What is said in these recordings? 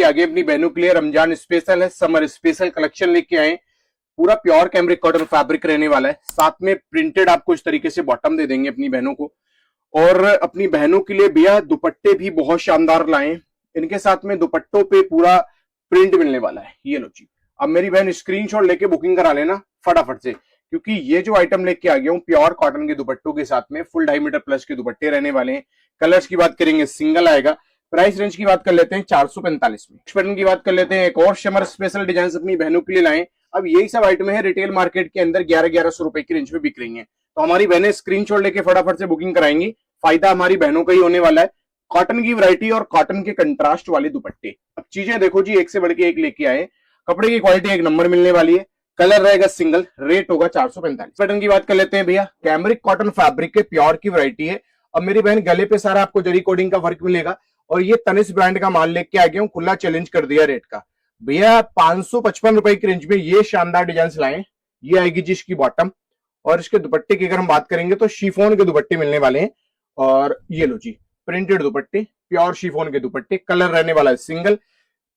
आगे अपनी बहनों के लिए रमजान स्पेशल है, समर स्पेशल कलेक्शन लेके आए। पूरा प्योर कैमरिक कॉटन फैब्रिक रहने वाला है, साथ में प्रिंटेड आपको इस तरीके से बॉटम दे देंगे अपनी बहनों को। और अपनी बहनों के लिए भैया दुपट्टे भी बहुत शानदार लाए। इनके साथ में दुपट्टों पे पूरा प्रिंट मिलने वाला है। ये लो जी, अब मेरी बहन स्क्रीनशॉट लेके बुकिंग करा लेना फटाफट से, क्योंकि ये जो आइटम लेके आ गया हूँ प्योर कॉटन के दुपट्टों के साथ में फुल 2.5 मीटर प्लस के दुपट्टे रहने वाले हैं। कलर्स की बात करेंगे सिंगल आएगा। प्राइस रेंज की बात कर लेते हैं 445 में। पैटर्न की बात कर लेते हैं, एक और समर स्पेशल डिजाइन अपनी बहनों के लिए लाए। अब यही सब आइटम है रिटेल मार्केट के अंदर 1100 रुपए की रेंज में बिक रही है, तो हमारी बहनें स्क्रीनशॉट लेके फटाफट से बुकिंग कराएंगी। फायदा हमारी बहनों का ही होने वाला है। कॉटन की वैरायटी और कॉटन के कंट्रास्ट वाले दुपट्टे। अब चीजें देखो जी, एक से बढ़ के एक लेके आए। कपड़े की क्वालिटी एक नंबर मिलने वाली है। कलर रहेगा सिंगल, रेट होगा 445। पैटर्न की बात कर लेते हैं भैया, कैमरिक कॉटन फैब्रिक के प्योर की वैरायटी है। अब मेरी बहन गले पे सारा आपको जरी कोडिंग का वर्क मिलेगा, और ये तनिष्क ब्रांड का माल लेके आ गया हूँ, खुला चैलेंज कर दिया रेट का भैया। 555 रुपए की रेंज में ये शानदार डिजाइन लाए। ये आएगी जी इसकी बॉटम, और इसके दुपट्टे की अगर हम बात करेंगे तो शिफॉन के दुपट्टे मिलने वाले हैं। और ये लो जी, प्रिंटेड दुपट्टे, प्योर शिफॉन के दुपट्टे, कलर रहने वाला है सिंगल।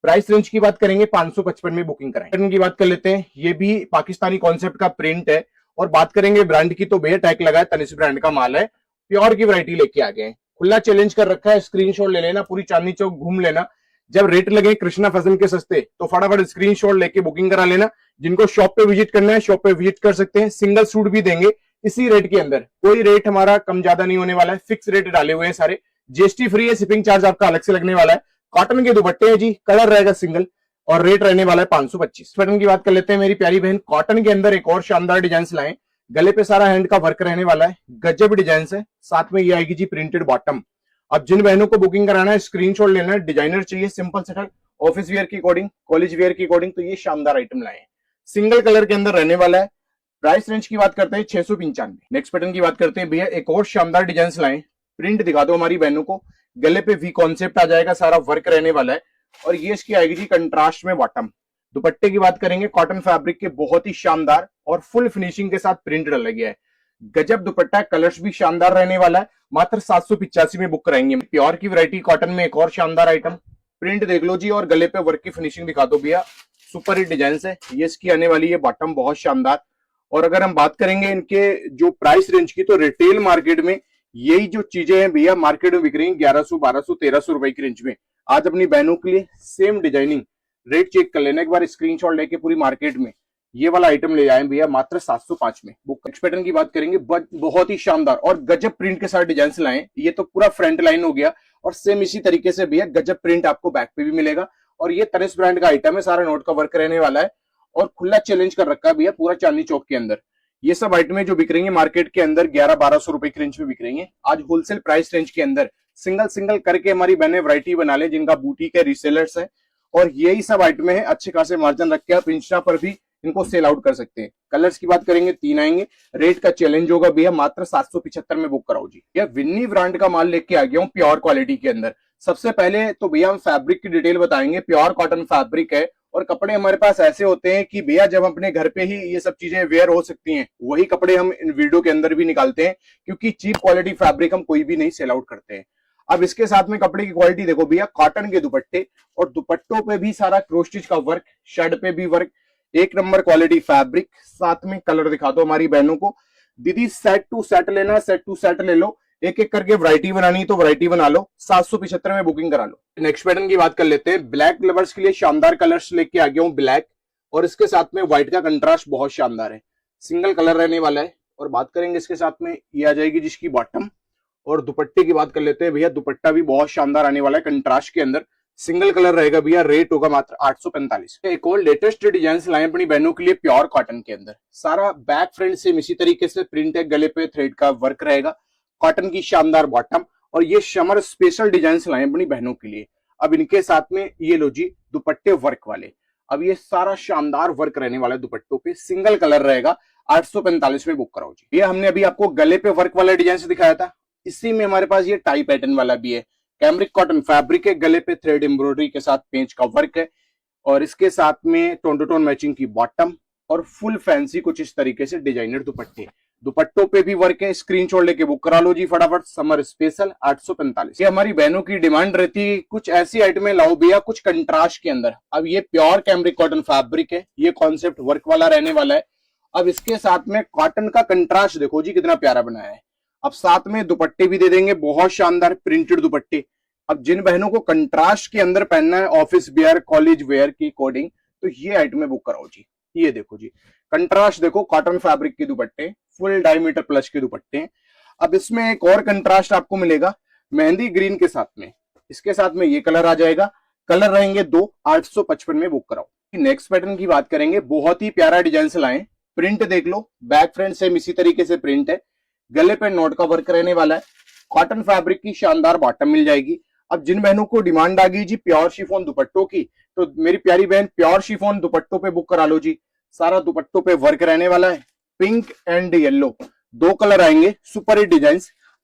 प्राइस रेंज की बात करेंगे 555 में बुकिंग कराएं। पैटर्न की बात कर लेते हैं, ये भी पाकिस्तानी कॉन्सेप्ट का प्रिंट है। और बात करेंगे ब्रांड की तो भैया टैग लगा है, तनिष्क ब्रांड का माल है। प्योर की वैरायटी लेके आ गए, खुला चैलेंज कर रखा है। स्क्रीनशॉट ले लेना, पूरी चांदनी चौक घूम लेना। जब रेट लगे कृष्णा फैशन के सस्ते तो फटाफट स्क्रीनशॉट लेके बुकिंग करा लेना। जिनको शॉप पे विजिट करना है शॉप पे विजिट कर सकते हैं। सिंगल सूट भी देंगे इसी रेट के अंदर, कोई रेट हमारा कम ज्यादा नहीं होने वाला है। फिक्स रेट डाले हुए हैं सारे, जीएसटी फ्री है, शिपिंग चार्ज आपका अलग से लगने वाला है। कॉटन के दुपट्टे हैं जी, कलर रहेगा सिंगल, और रेट रहने वाला है 525। पैटर्न की बात कर लेते हैं मेरी प्यारी बहन, कॉटन के अंदर एक और शानदार डिजाइन लाए। गले पे सारा हैंड का वर्क रहने वाला है, गजब डिजाइन है। साथ में ये आएगी जी प्रिंटेड बॉटम। अब जिन बहनों को बुकिंग कराना है स्क्रीनशॉट लेना है। डिजाइनर चाहिए, सिंपल सेटल, ऑफिस वेयर की अकॉर्डिंग, कॉलेज वेयर की अकॉर्डिंग, तो ये शानदार आइटम लाए। सिंगल कलर के अंदर रहने वाला है। प्राइस रेंज की बात करते हैं 695। नेक्स्ट पैटर्न की बात करते हैं भैया, एक और शानदार डिजाइन लाए। प्रिंट दिखा दो हमारी बहनों को। गले पे वी कॉन्सेप्ट आ जाएगा, सारा वर्क रहने वाला है। और ये इसकी आएगी जी कंट्रास्ट में बॉटम। दुपट्टे की बात करेंगे कॉटन फैब्रिक के, बहुत ही शानदार और फुल फिनिशिंग के साथ प्रिंट डाला गया है। गजब दुपट्टा, कलर्स भी शानदार रहने वाला है। मात्र 785 में बुक कराएंगे। प्योर की वैरायटी कॉटन में एक और शानदार आइटम। प्रिंट देख लो जी, और गले पे वर्क की फिनिशिंग दिखा दो भैया। सुपर हिट डिजाइन है। ये इसकी आने वाली है बॉटम, बहुत शानदार। और अगर हम बात करेंगे इनके जो प्राइस रेंज की, तो रिटेल मार्केट में यही जो चीजें हैं भैया मार्केट में बिक रही है 1100, 1200, 1300 रुपए की रेंज में। आज अपनी बहनों के लिए सेम डिजाइनिंग, रेट चेक कर लेना एक बार स्क्रीनशॉट लेके पूरी मार्केट में। ये वाला आइटम ले आए भैया मात्र 705 में। बुक पैटर्न की बात करेंगे, बहुत ही शानदार और गजब प्रिंट के साथ डिजाइन लाए। ये तो पूरा फ्रंट लाइन हो गया, और सेम इसी तरीके से भैया गजब प्रिंट आपको बैक पे भी मिलेगा। और ये तनिष्क ब्रांड का आइटम है, सारा नोट का वर्क रहने वाला है। और खुला चैलेंज कर रखा है भैया पूरा चांदनी चौक के अंदर। ये सब आइटमें जो बिक रही है मार्केट के अंदर 1100-1200 रुपए की रेंज में बिक रही है, आज होलसेल प्राइस रेंज के अंदर सिंगल सिंगल करके हमारी बहनें वैरायटी बना ले, जिनका बूटीक है, रीसेलर्स है। और यही सब आइटमें हैं, अच्छे खासे मार्जिन रख के आप इंस्टा पर भी इनको सेल आउट कर सकते हैं। कलर्स की बात करेंगे 3 आएंगे। रेट का चैलेंज होगा भैया मात्र 775 में बुक कराओ जी। यह विन्नी ब्रांड का माल लेके आ गया हूँ प्योर क्वालिटी के अंदर। सबसे पहले तो भैया हम फैब्रिक की डिटेल बताएंगे। प्योर कॉटन फैब्रिक है, और कपड़े हमारे पास ऐसे होते हैं कि भैया जब अपने घर पे ही ये सब चीजें वेयर हो सकती हैं, वही कपड़े हम इन वीडियो के अंदर भी निकालते हैं, क्योंकि चीप क्वालिटी फैब्रिक हम कोई भी नहीं सेल आउट करते हैं। अब इसके साथ में कपड़े की क्वालिटी देखो भैया, कॉटन के दुपट्टे, और दुपट्टों पे भी सारा क्रोश स्टिच का वर्क, शर्ट पे भी वर्क, एक नंबर क्वालिटी फैब्रिक। साथ में कलर दिखा दो हमारी बहनों को। दीदी सेट टू सेट लेना, सेट टू सेट ले लो। एक एक करके वैरायटी बनानी तो वैरायटी बना लो। 775 में बुकिंग करा लो। नेक्स्ट पैटर्न की बात कर लेते हैं। ब्लैक लवर्स के लिए शानदार कलर्स लेके आ गया हूँ, ब्लैक, और इसके साथ में व्हाइट का कंट्रास्ट बहुत शानदार है। सिंगल कलर रहने वाला है। और बात करेंगे इसके साथ में, ये आ जाएगी जिसकी बॉटम। और दुपट्टे की बात कर लेते हैं भैया, दुपट्टा भी बहुत शानदार आने वाला है कंट्रास्ट के अंदर। सिंगल कलर रहेगा भैया, रेट होगा मात्र 845। एक और लेटेस्ट डिजाइन लाए अपनी बहनों के लिए प्योर कॉटन के अंदर। सारा बैक फ्रंट से इसी तरीके से प्रिंट है, गले पे थ्रेड का वर्क रहेगा, कॉटन की शानदार बॉटम। और ये समर स्पेशल डिजाइन लाए अपनी बहनों के लिए। अब इनके साथ में ये लो जी दुपट्टे वर्क वाले। अब ये सारा शानदार वर्क रहने वाला है दुपट्टों पे, सिंगल कलर रहेगा, 845 में बुक कराओ जी। ये हमने अभी आपको गले पे वर्क वाला डिजाइन दिखाया था, इसी में हमारे पास ये टाई पैटर्न वाला भी है। कैमरिक कॉटन फैब्रिक है, गले पे थ्रेड एम्ब्रॉयडरी के साथ पेंच का वर्क है, और इसके साथ में टोन टू टोन मैचिंग की बॉटम, और फुल फैंसी कुछ इस तरीके से डिजाइनर दुपट्टे। दुपट्टों पे भी वर्क है, स्क्रीनशॉट लेके बुक करा लो जी फटाफट। Summer special 845। ये हमारी बहनों की डिमांड रहती है कुछ ऐसी आइटमें लाओ भैया कुछ कंट्रास्ट के अंदर। अब ये प्योर कैमरिक कॉटन फैब्रिक है, ये कॉन्सेप्ट वर्क वाला रहने वाला है। अब इसके साथ में कॉटन का कंट्रास्ट देखो जी कितना प्यारा बनाया है। अब साथ में दुपट्टे भी दे देंगे, बहुत शानदार प्रिंटेड दुपट्टे। अब जिन बहनों को कंट्रास्ट के अंदर पहनना है ऑफिस वेयर कॉलेज वेयर की अकॉर्डिंग, तो ये आइटमें बुक कराओ जी। ये देखो जी कंट्रास्ट देखो, कॉटन फैब्रिक के दुपट्टे, फुल डायमीटर प्लस के दुपट्टे। अब इसमें एक और कंट्रास्ट आपको मिलेगा मेहंदी ग्रीन के साथ में, इसके साथ में ये कलर आ जाएगा। कलर रहेंगे 2, 855 में बुक कराओ। नेक्स्ट पैटर्न की बात करेंगे, बहुत ही प्यारा डिजाइन से लाए। प्रिंट देख लो, बैक फ्रंट सेम इसी तरीके से प्रिंट है, गले पे नोट का वर्क रहने वाला है। कॉटन फैब्रिक की शानदार बॉटम मिल जाएगी। अब जिन बहनों को डिमांड आ गई जी प्योर शिफॉन दुपट्टों की, तो मेरी प्यारी बहन प्योर शिफॉन दुपट्टों पे बुक करा लो जी। सारा दुपट्टों पे वर्क रहने वाला है, पिंक एंड येलो 2 कलर आएंगे। सुपर हिट डिजाइन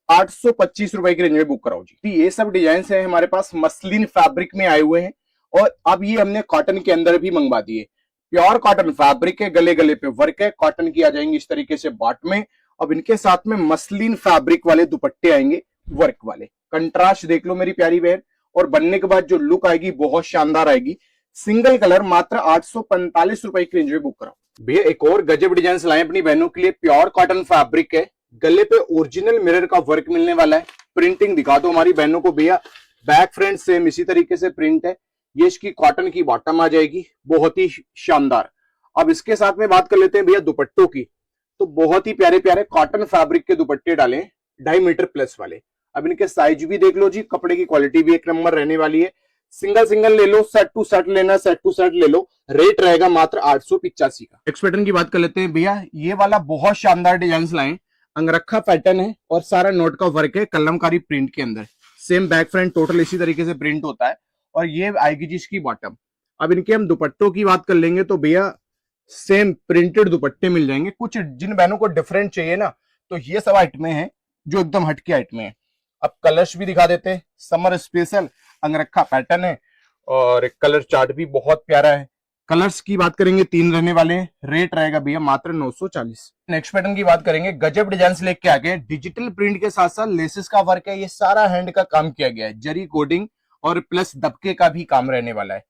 825 रुपए की रेंज में बुक कराओ जी। ये सब डिजाइन है हमारे पास मसलिन फैब्रिक में आए हुए हैं, और अब ये हमने कॉटन के अंदर भी मंगवा दिए। प्योर कॉटन फैब्रिक है, गले गले पे वर्क है, कॉटन की आ जाएंगी इस तरीके से बाट में। अब इनके साथ में मसलिन फैब्रिक वाले दुपट्टे आएंगे वर्क वाले। कंट्रास्ट देख लो मेरी प्यारी बहन, और बनने के बाद जो लुक आएगी बहुत शानदार आएगी। सिंगल कलर मात्र 845 रुपए की रेंज में बुक कराओ भैया। एक और गजब डिजाइन लाए अपनी बहनों के लिए, प्योर कॉटन फैब्रिक है, गले पे ओरिजिनल मिरर का वर्क मिलने वाला है। प्रिंटिंग दिखा दो हमारी बहनों को भैया, बैक फ्रंट सेम इसी तरीके से प्रिंट है। ये इसकी कॉटन की बॉटम आ जाएगी, बहुत ही शानदार। अब इसके साथ में बात कर लेते हैं भैया दुपट्टों की, तो बहुत ही प्यारे प्यारे कॉटन फैब्रिक के दुपट्टे डाले 2.5 मीटर प्लस वाले। अब इनके साइज भी देख लो जी, कपड़े की क्वालिटी भी एक नंबर रहने वाली है। सिंगल सिंगल ले लो, सेट टू सेट लेना सेट टू सेट ले लो। रेट रहेगा मात्र 885 का। नेक्स्ट पैटर्न की बात कर लेते हैं भैया, ये वाला बहुत शानदार डिजाइन लाए, अंगरखा पैटर्न है और सारा नोट का वर्क है कलमकारी प्रिंट के अंदर। सेम बैक फ्रंट टोटल इसी तरीके से प्रिंट होता है, और ये आएगी जी इसकी बॉटम। अब इनके हम दुपट्टों की बात कर लेंगे तो भैया सेम प्रिंटेड दुपट्टे मिल जाएंगे। कुछ जिन बहनों को डिफरेंट चाहिए ना, तो ये सब आइटमें हैं जो एकदम हटके आइटमें हैं। अब कलर्स भी दिखा देते हैं, समर स्पेशल अंगरखा पैटर्न है, और कलर चार्ट भी बहुत प्यारा है। कलर्स की बात करेंगे 3 रहने वाले हैं। रेट रहेगा भैया मात्र 940। नेक्स्ट पैटर्न की बात करेंगे, गजब डिजाइन लेके आ गए, डिजिटल प्रिंट के साथ साथ लेसेस का वर्क है। ये सारा हैंड का काम किया गया है, जरी कोडिंग और प्लस दबके का भी काम रहने वाला है।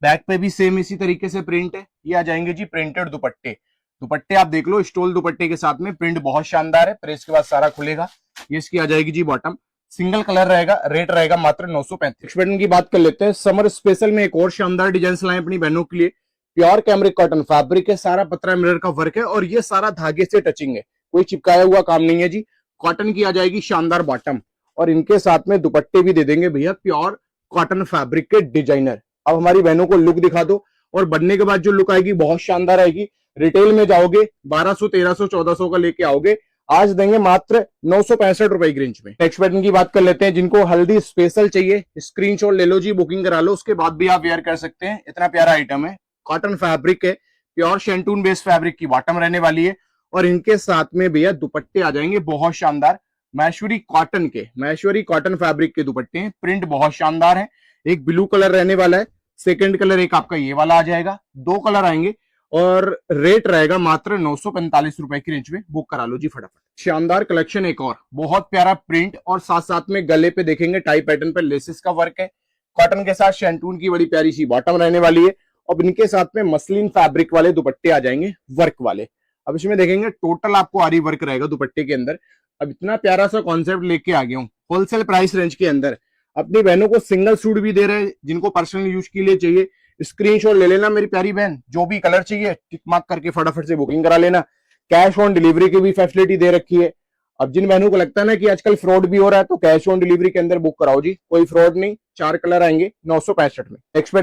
बैक पे भी सेम इसी तरीके से प्रिंट है। ये आ जाएंगे जी प्रिंटेड दुपट्टे। दुपट्टे आप देख लो, स्टोल दुपट्टे के साथ में प्रिंट बहुत शानदार है। प्रेस के बाद सारा खुलेगा। ये इसकी आ जाएगी जी बॉटम, सिंगल कलर रहेगा। रेट रहेगा मात्र 935। पैटर्न की बात कर लेते हैं, समर स्पेशल में एक और शानदार डिजाइन लाए अपनी बहनों के लिए। प्योर कैमरिक कॉटन फैब्रिक है, सारा पतरा मिरर का वर्क है, और ये सारा धागे से टचिंग है, कोई चिपकाया हुआ काम नहीं है जी। कॉटन की आ जाएगी शानदार बॉटम, और इनके साथ में दुपट्टे भी दे देंगे भैया प्योर कॉटन फैब्रिक के डिजाइनर। अब हमारी बहनों को लुक दिखा दो, और बनने के बाद जो लुक आएगी बहुत शानदार आएगी। रिटेल में जाओगे 1200 1300 1400 का लेके आओगे, आज देंगे मात्र 965 रुपए की रेंज में। नेक्स्ट पैटर्न की बात कर लेते हैं, जिनको हल्दी स्पेशल चाहिए स्क्रीनशॉट ले लो जी, बुकिंग करा लो, उसके बाद भी आप वेयर कर सकते हैं। इतना प्यारा आइटम है, कॉटन फैब्रिक है, प्योर शेंटून बेस्ड फैब्रिक की बॉटम रहने वाली है, और इनके साथ में भैया दुपट्टे आ जाएंगे बहुत शानदार महेश्वरी कॉटन के, महेश्वरी कॉटन फैब्रिक के दुपट्टे हैं। प्रिंट बहुत शानदार है। एक ब्लू कलर रहने वाला है, सेकंड कलर एक आपका ये वाला आ जाएगा, 2 कलर आएंगे, और रेट रहेगा मात्र 945 रुपए की रेंज में। बुक करा लो जी फटाफट। शानदार कलेक्शन, एक और बहुत प्यारा प्रिंट, और साथ साथ में गले पे देखेंगे टाई पैटर्न पे लेसेस का वर्क है। कॉटन के साथ शेंटून की बड़ी प्यारी सी बॉटम रहने वाली है, और इनके साथ में मसलिन फैब्रिक वाले दुपट्टे आ जाएंगे वर्क वाले। अब इसमें देखेंगे टोटल आपको आरी वर्क रहेगा दुपट्टे के अंदर। अब इतना प्यारा सा कॉन्सेप्ट लेके आ गया हूँ होलसेल प्राइस रेंज के अंदर। अपनी बहनों को सिंगल सूट भी दे रहे हैं, जिनको पर्सनल यूज के लिए चाहिए स्क्रीनशॉट ले लेना मेरी प्यारी बहन, जो भी कलर चाहिए टिक मार्क करके फटाफट से बुकिंग करा लेना। कैश ऑन डिलीवरी की भी फैसिलिटी दे रखी है। अब जिन बहनों को लगता है ना कि आजकल फ्रॉड भी हो रहा है, तो कैश ऑन डिलीवरी के अंदर बुक कराओ जी, कोई फ्रॉड नहीं। 4 कलर आएंगे 965 में। नेक्स्ट